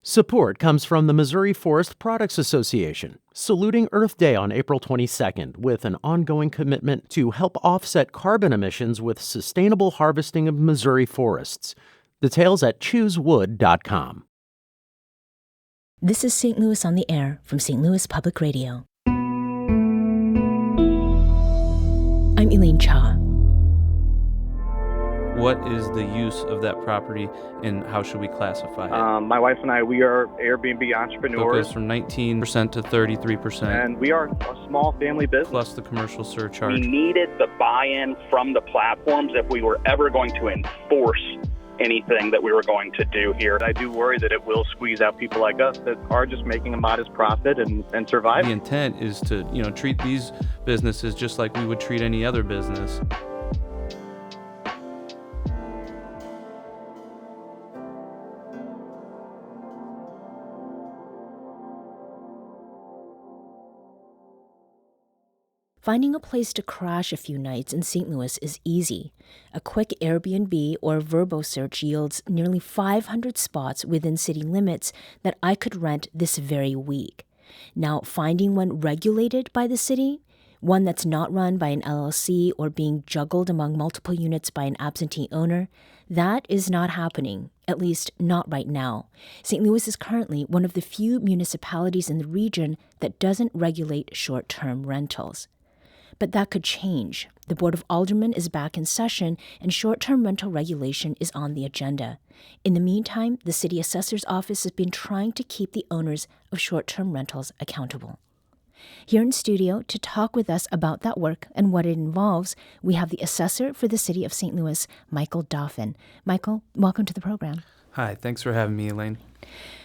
Support comes from the Missouri Forest Products Association, saluting Earth Day on April 22nd with an ongoing commitment to help offset carbon emissions with sustainable harvesting of Missouri forests. Details at choosewood.com. This is St. Louis on the Air from St. Louis Public Radio. I'm Elaine Cha. What is the use of that property and how should we classify it? My wife and I, we are Airbnb entrepreneurs. So it goes from 19% to 33%. And we are a small family business. Plus the commercial surcharge. We needed the buy-in from the platforms if we were ever going to enforce anything that we were going to do here. I do worry that it will squeeze out people like us that are just making a modest profit and survive. The intent is to, treat these businesses just like we would treat any other business. Finding a place to crash a few nights in St. Louis is easy. A quick Airbnb or Vrbo search yields nearly 500 spots within city limits that I could rent this very week. Now, finding one regulated by the city, one that's not run by an LLC or being juggled among multiple units by an absentee owner, that is not happening, at least not right now. St. Louis is currently one of the few municipalities in the region that doesn't regulate short-term rentals. But that could change. The Board of Aldermen is back in session, and short-term rental regulation is on the agenda. In the meantime, the City Assessor's Office has been trying to keep the owners of short-term rentals accountable. Here in studio to talk with us about that work and what it involves, we have the Assessor for the City of St. Louis, Michael Dauphin. Michael, welcome to the program. Hi, thanks for having me, Elaine.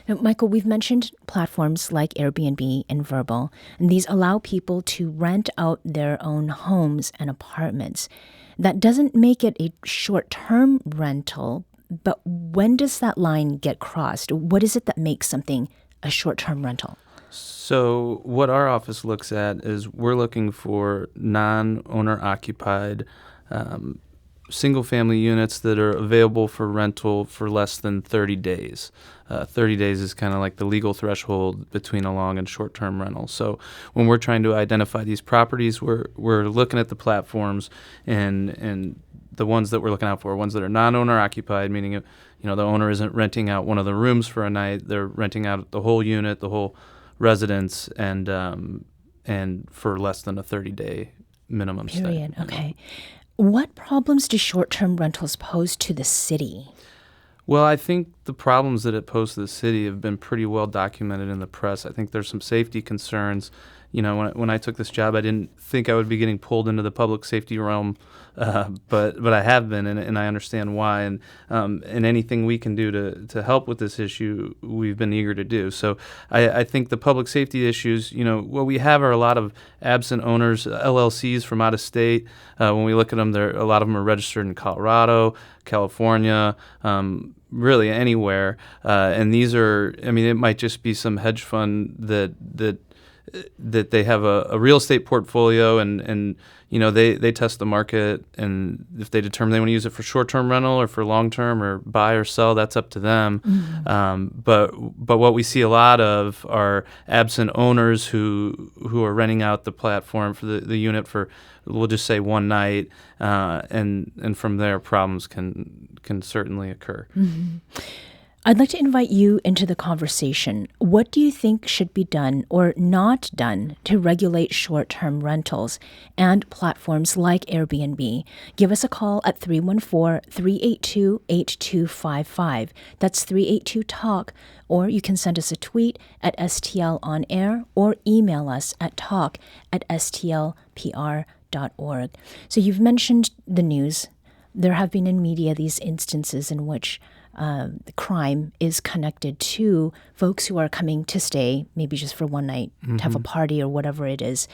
Now, Michael, we've mentioned platforms like Airbnb and Vrbo, and these allow people to rent out their own homes and apartments. That doesn't make it a short-term rental, but when does that line get crossed? What is it that makes something a short-term rental? So what our office looks at is we're looking for non-owner occupied single-family units that are available for rental for less than 30 days. 30 days is kind of like the legal threshold between a long and short-term rental. So when we're trying to identify these properties, we're looking at the platforms and the ones that we're looking out for are ones that are non-owner occupied, meaning the owner isn't renting out one of the rooms for a night. They're renting out the whole unit, the whole residence, and for less than a 30-day minimum stay. Period. Okay. What problems do short-term rentals pose to the city? Well, I think the problems that it posed to the city have been pretty well documented in the press. I think there's some safety concerns. When I took this job, I didn't think I would be getting pulled into the public safety realm, but I have been, and I understand why. And anything we can do to help with this issue, we've been eager to do. So I think the public safety issues, what we have are a lot of absent owners, LLCs from out of state. When we look at them, a lot of them are registered in Colorado, California, really anywhere. And these are, it might just be some hedge fund that they have a real estate portfolio and they test the market, and if they determine they want to use it for short-term rental or for long-term or buy or sell, that's up to them. Mm-hmm. But what we see a lot of are absent owners who are renting out the platform for the unit for, we'll just say, one night, and from there problems can certainly occur. Mm-hmm. I'd like to invite you into the conversation. What do you think should be done or not done to regulate short-term rentals and platforms like Airbnb? Give us a call at 314-382-8255. That's 382-TALK, or you can send us a tweet at STL On Air or email us at talk@stlpr.org. So you've mentioned the news. There have been in media these instances in which the crime is connected to folks who are coming to stay, maybe just for one night, mm-hmm. to have a party or whatever it is.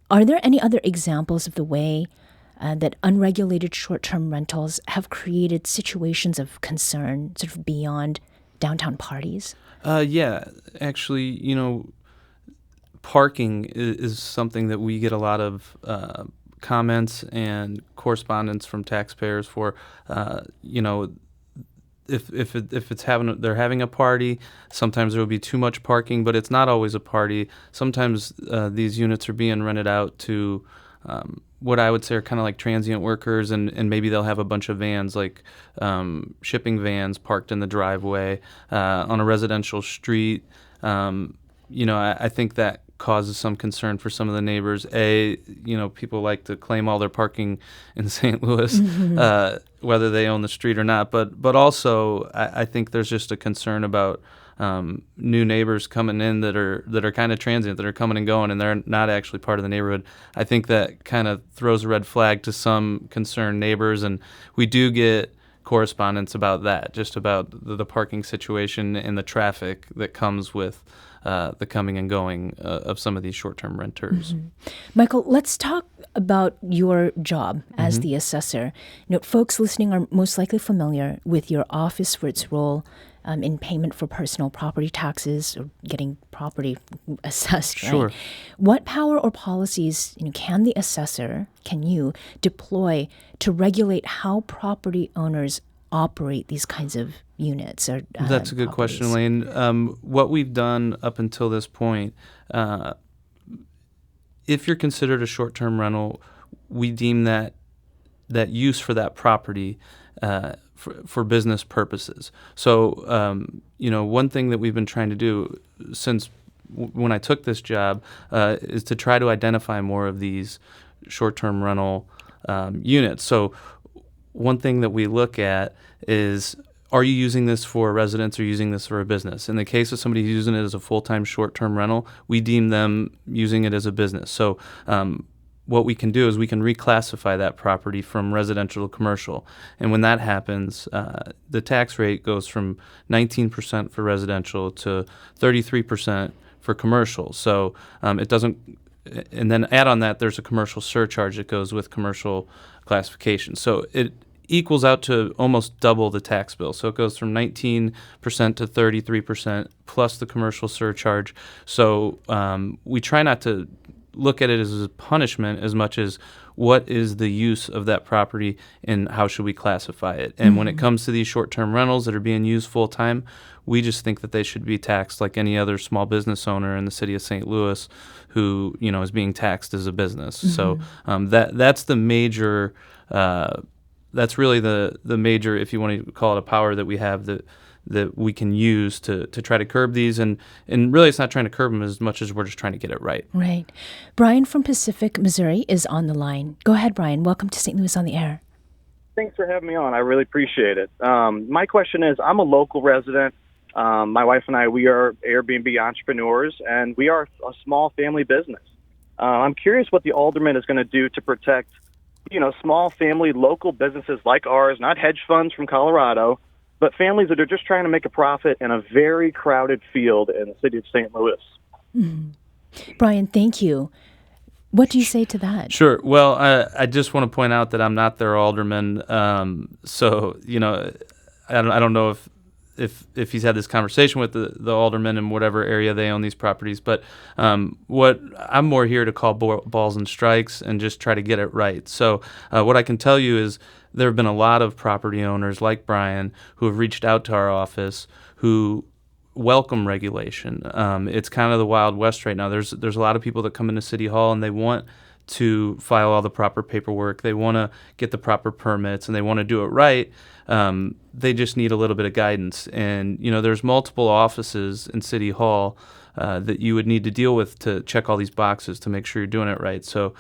Are there any other examples of the way that unregulated short-term rentals have created situations of concern sort of beyond downtown parties? Yeah, actually, parking is something that we get a lot of comments and correspondence from taxpayers for. they're having a party, sometimes there will be too much parking, but it's not always a party. Sometimes these units are being rented out to what I would say are kind of like transient workers, and maybe they'll have a bunch of vans, like shipping vans parked in the driveway on a residential street. I think that causes some concern for some of the neighbors. People like to claim all their parking in St. Louis, whether they own the street or not. But also, I think there's just a concern about new neighbors coming in that are kind of transient, that are coming and going, and they're not actually part of the neighborhood. I think that kind of throws a red flag to some concerned neighbors, and we do get correspondence about that, just about the parking situation and the traffic that comes with the coming and going of some of these short-term renters. Michael, let's talk about your job as the assessor. Folks listening are most likely familiar with your office for its role in payment for personal property taxes or getting property assessed. Sure. Right? What power or policies can you deploy to regulate how property owners operate these kinds of units? That's a good question, Elaine. What we've done up until this point, if you're considered a short-term rental, we deem that use for that property for business purposes. So, one thing that we've been trying to do since when I took this job is to try to identify more of these short-term rental units. So one thing that we look at is, are you using this for a residence or using this for a business? In the case of somebody who's using it as a full-time short-term rental, we deem them using it as a business. So what we can do is we can reclassify that property from residential to commercial. And when that happens, the tax rate goes from 19% for residential to 33% for commercial. So it doesn't, and then add on that, there's a commercial surcharge that goes with commercial classification. So it equals out to almost double the tax bill. So it goes from 19% to 33% plus the commercial surcharge. So we try not to look at it as a punishment as much as what is the use of that property and how should we classify it. And when it comes to these short-term rentals that are being used full-time, we just think that they should be taxed like any other small business owner in the city of St. Louis who, is being taxed as a business. So that's the major, that's really the major, if you want to call it a power that we have that we can use to try to curb these. And really it's not trying to curb them as much as we're just trying to get it right. Right. Brian from Pacific, Missouri is on the line. Go ahead, Brian. Welcome to St. Louis on the Air. Thanks for having me on. I really appreciate it. My question is, I'm a local resident. My wife and I, we are Airbnb entrepreneurs, and we are a small family business. I'm curious what the alderman is going to do to protect, small family local businesses like ours, not hedge funds from Colorado, but families that are just trying to make a profit in a very crowded field in the city of St. Louis. Brian, thank you. What do you say to that? Sure. Well, I just want to point out that I'm not their alderman. So, I don't know if he's had this conversation with the alderman in whatever area they own these properties. But what I'm more here to call balls and strikes and just try to get it right. So what I can tell you is there have been a lot of property owners like Brian who have reached out to our office who welcome regulation. It's kind of the Wild West right now. There's a lot of people that come into City Hall and they want to file all the proper paperwork. They want to get the proper permits and they want to do it right. They just need a little bit of guidance. And, there's multiple offices in City Hall that you would need to deal with to check all these boxes to make sure you're doing it right. So,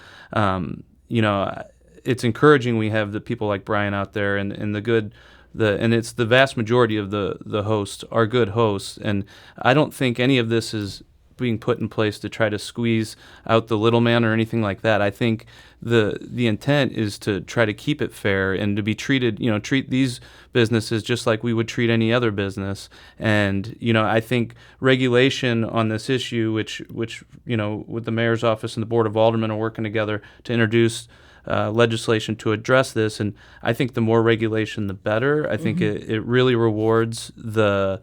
it's encouraging we have the people like Brian out there and and it's the vast majority of the hosts are good hosts. And I don't think any of this is being put in place to try to squeeze out the little man or anything like that. I think the intent is to try to keep it fair and to be treated, treat these businesses just like we would treat any other business. And, I think regulation on this issue, which with the mayor's office and the Board of Aldermen are working together to introduce legislation to address this. And I think the more regulation, the better. I think it really rewards the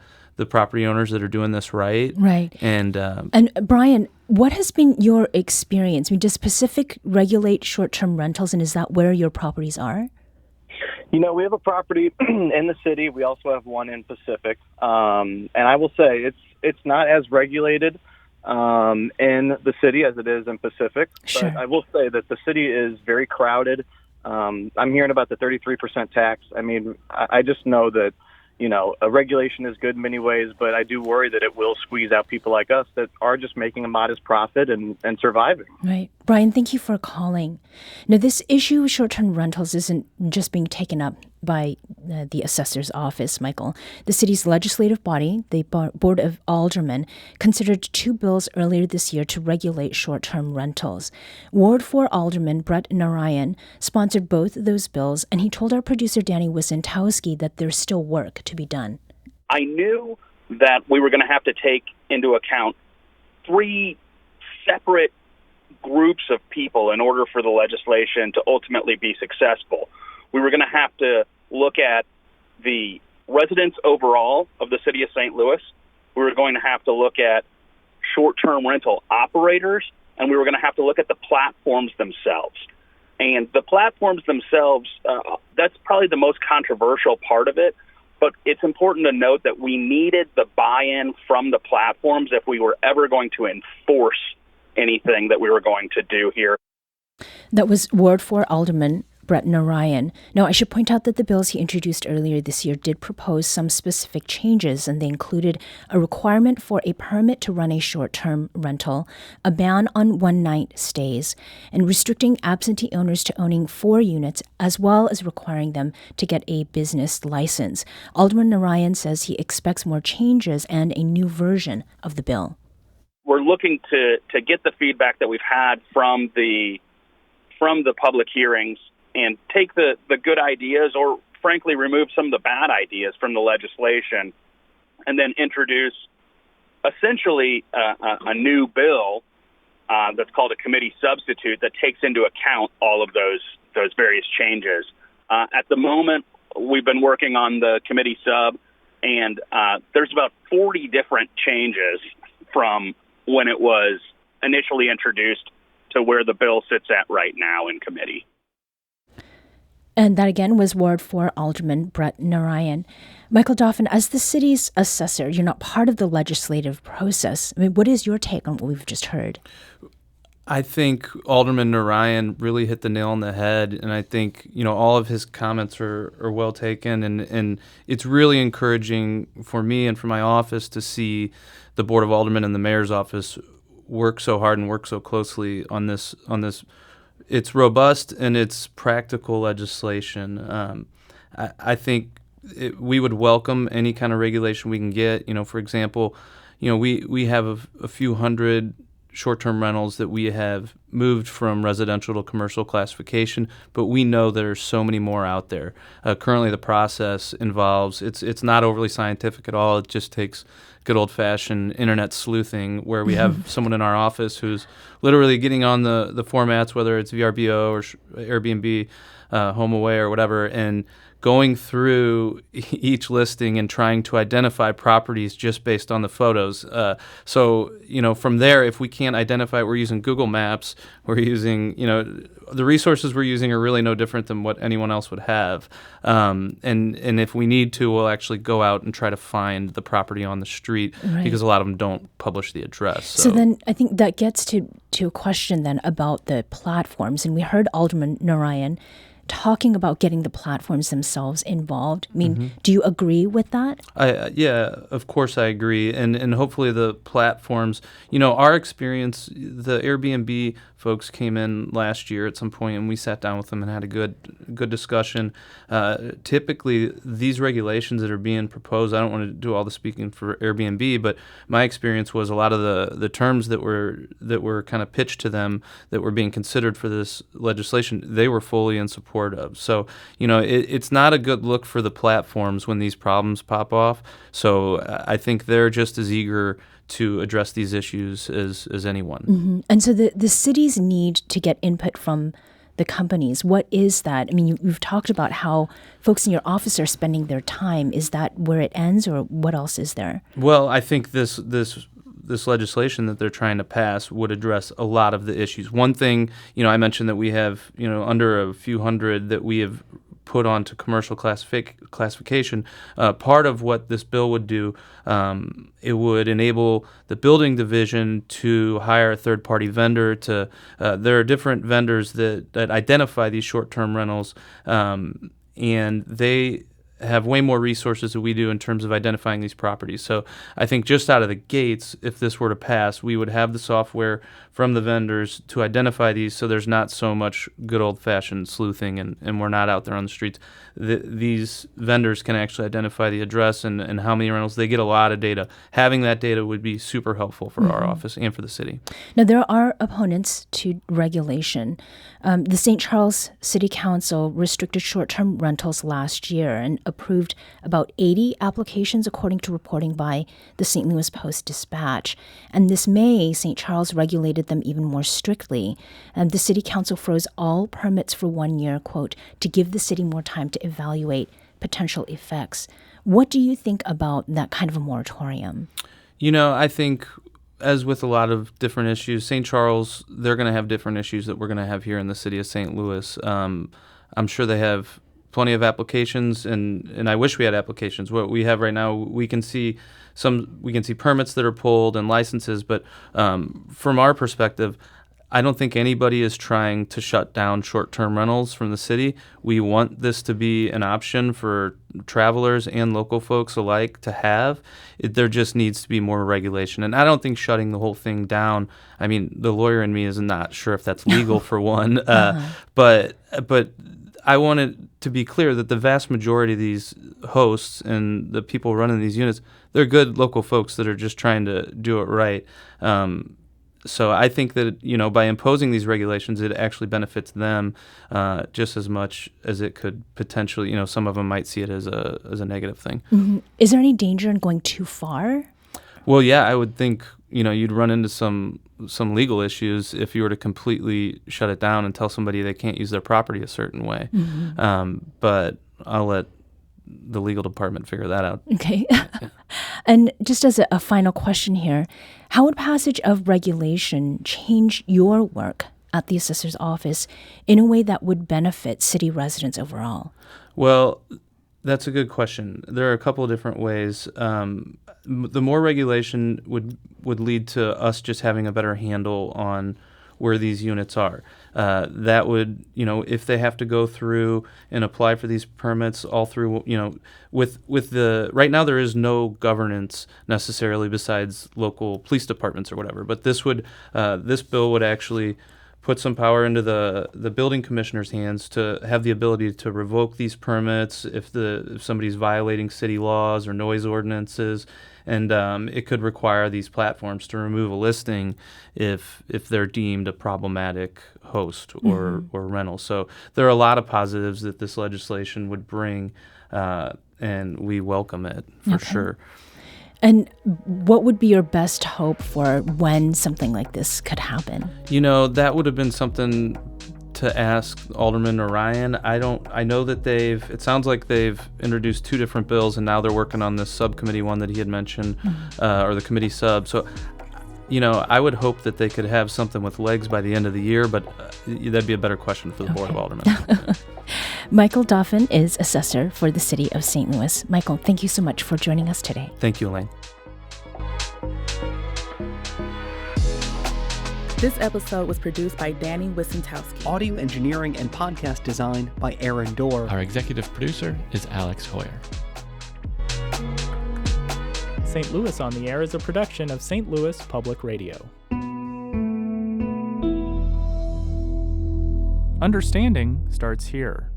property owners that are doing this right. Right. And Brian, what has been your experience? Does Pacific regulate short-term rentals, and is that where your properties are? We have a property in the city. We also have one in Pacific. And I will say it's not as regulated in the city as it is in Pacific. Sure. But I will say that the city is very crowded. I'm hearing about the 33% tax. I mean, I just know that, a regulation is good in many ways, but I do worry that it will squeeze out people like us that are just making a modest profit and surviving. Right. Brian, thank you for calling. Now, this issue of short-term rentals isn't just being taken up by the assessor's office, Michael. The city's legislative body, the Board of Aldermen, considered 2 bills earlier this year to regulate short-term rentals. Ward 4 Alderman Bret Narayan sponsored both of those bills, and he told our producer Danny Wysentowski that there's still work to be done. I knew that we were going to have to take into account 3 separate groups of people in order for the legislation to ultimately be successful. We were going to have to look at the residents overall of the city of St. Louis. We were going to have to look at short-term rental operators, and we were going to have to look at the platforms themselves. And the platforms themselves, that's probably the most controversial part of it, but it's important to note that we needed the buy-in from the platforms if we were ever going to enforce anything that we were going to do here. That was Ward 4 Alderman Bret Narayan. Now, I should point out that the bills he introduced earlier this year did propose some specific changes, and they included a requirement for a permit to run a short-term rental, a ban on one-night stays, and restricting absentee owners to owning 4 units, as well as requiring them to get a business license. Alderman Narayan says he expects more changes and a new version of the bill. We're looking to get the feedback that we've had from the public hearings and take the good ideas, or frankly remove some of the bad ideas from the legislation, and then introduce essentially a new bill that's called a committee substitute that takes into account all of those various changes. At the moment, we've been working on the committee sub, and there's about 40 different changes from when it was initially introduced to where the bill sits at right now in committee. And that again was Ward 4 Alderman Bret Narayan. Michael Dauphin, as the city's assessor, you're not part of the legislative process. I mean, what is your take on what we've just heard? I think Alderman Narayan really hit the nail on the head, and I think all of his comments are well taken, and it's really encouraging for me and for my office to see the Board of Aldermen and the Mayor's office work so hard and work so closely on this. It's robust and it's practical legislation. I think we would welcome any kind of regulation we can get. For example, we have a few hundred short-term rentals that we have moved from residential to commercial classification, but we know there are so many more out there. Currently, the process involves, it's not overly scientific at all. It just takes good old-fashioned internet sleuthing, where we have someone in our office who's literally getting on the formats, whether it's VRBO or Airbnb, HomeAway or whatever, and going through each listing and trying to identify properties just based on the photos. So from there, if we can't identify it, we're using Google Maps, we're using, the resources we're using are really no different than what anyone else would have. And if we need to, we'll actually go out and try to find the property on the street, right, because a lot of them don't publish the address. So then I think that gets to a question then about the platforms. And we heard Alderman Narayan talking about getting the platforms themselves involved. I mean, do you agree with that? Yeah, of course I agree. And hopefully the platforms, our experience, the Airbnb folks came in last year at some point, and we sat down with them and had a good discussion. Typically, these regulations that are being proposed, I don't want to do all the speaking for Airbnb, but my experience was a lot of the terms that were kind of pitched to them that were being considered for this legislation, they were fully in support of. So, it's not a good look for the platforms when these problems pop off. So I think they're just as eager to address these issues as anyone. Mm-hmm. And so the cities need to get input from the companies. What is that? I mean, you've talked about how folks in your office are spending their time. Is that where it ends, or what else is there? Well, I think this legislation that they're trying to pass would address a lot of the issues. One thing, I mentioned that we have, under a few hundred that we have put onto commercial classification. Part of what this bill would do, it would enable the building division to hire a third-party vendor to. There are different vendors that identify these short-term rentals, and they have way more resources than we do in terms of identifying these properties. So I think just out of the gates, if this were to pass, we would have the software from the vendors to identify these, so there's not so much good old-fashioned sleuthing, and we're not out there on the streets. These vendors can actually identify the address and how many rentals. They get a lot of data. Having that data would be super helpful for our office and for the city. Now, there are opponents to regulation. The St. Charles City Council restricted short-term rentals last year and approved about 80 applications, according to reporting by the St. Louis Post-Dispatch. And this May, St. Charles regulated them even more strictly. And the City Council froze all permits for 1 year, quote, to give the city more time to evaluate potential effects. What do you think about that kind of a moratorium? I think, as with a lot of different issues, St. Charles, they're going to have different issues that we're going to have here in the city of St. Louis. I'm sure they have plenty of applications, and I wish we had applications. What we have right now, we can see permits that are pulled and licenses, but from our perspective, I don't think anybody is trying to shut down short-term rentals from the city. We want this to be an option for travelers and local folks alike to have. There just needs to be more regulation. And I don't think shutting the whole thing down, I mean, the lawyer in me is not sure if that's legal for one, but I want it to be clear that the vast majority of these hosts and the people running these units, they're good local folks that are just trying to do it right. So I think that, by imposing these regulations, it actually benefits them just as much as it could potentially, some of them might see it as a negative thing. Mm-hmm. Is there any danger in going too far? Well, yeah, I would think, you'd run into some legal issues if you were to completely shut it down and tell somebody they can't use their property a certain way. Mm-hmm. But I'll let the legal department figure that out. Okay. And just as a final question here, how would passage of regulation change your work at the assessor's office in a way that would benefit city residents overall? Well, that's a good question. There are a couple of different ways. The more regulation would lead to us just having a better handle on where these units are. That would, if they have to go through and apply for these permits all through, right now there is no governance necessarily besides local police departments or whatever. But this bill would actually put some power into the building commissioner's hands to have the ability to revoke these permits if somebody's violating city laws or noise ordinances. And it could require these platforms to remove a listing if they're deemed a problematic host or rental. So there are a lot of positives that this legislation would bring, and we welcome it for sure. And what would be your best hope for when something like this could happen? That would have been something to ask Alderman Narayan. I know that it sounds like they've introduced 2 different bills, and now they're working on this subcommittee one that he had mentioned, or the committee sub. So, I would hope that they could have something with legs by the end of the year, but that'd be a better question for the Board of Aldermen. Michael Dauphin is assessor for the city of St. Louis. Michael, thank you so much for joining us today. Thank you, Elaine. This episode was produced by Danny Wissentowski. Audio engineering and podcast design by Aaron Dorr. Our executive producer is Alex Hoyer. St. Louis on the Air is a production of St. Louis Public Radio. Understanding starts here.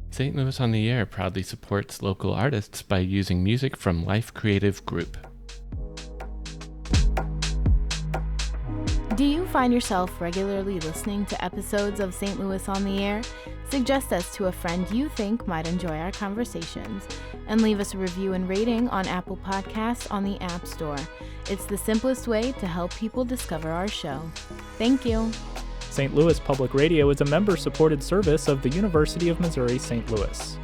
St. Louis on the Air proudly supports local artists by using music from Life Creative Group. Do you find yourself regularly listening to episodes of St. Louis on the Air? Suggest us to a friend you think might enjoy our conversations, and leave us a review and rating on Apple Podcasts on the App Store. It's the simplest way to help people discover our show. Thank you. St. Louis Public Radio is a member-supported service of the University of Missouri St. Louis.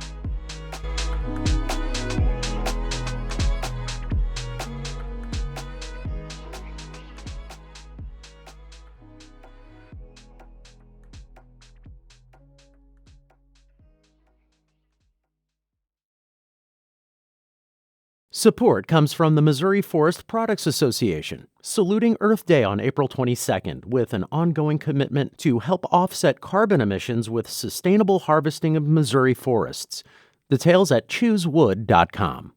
Support comes from the Missouri Forest Products Association, saluting Earth Day on April 22nd with an ongoing commitment to help offset carbon emissions with sustainable harvesting of Missouri forests. Details at choosewood.com.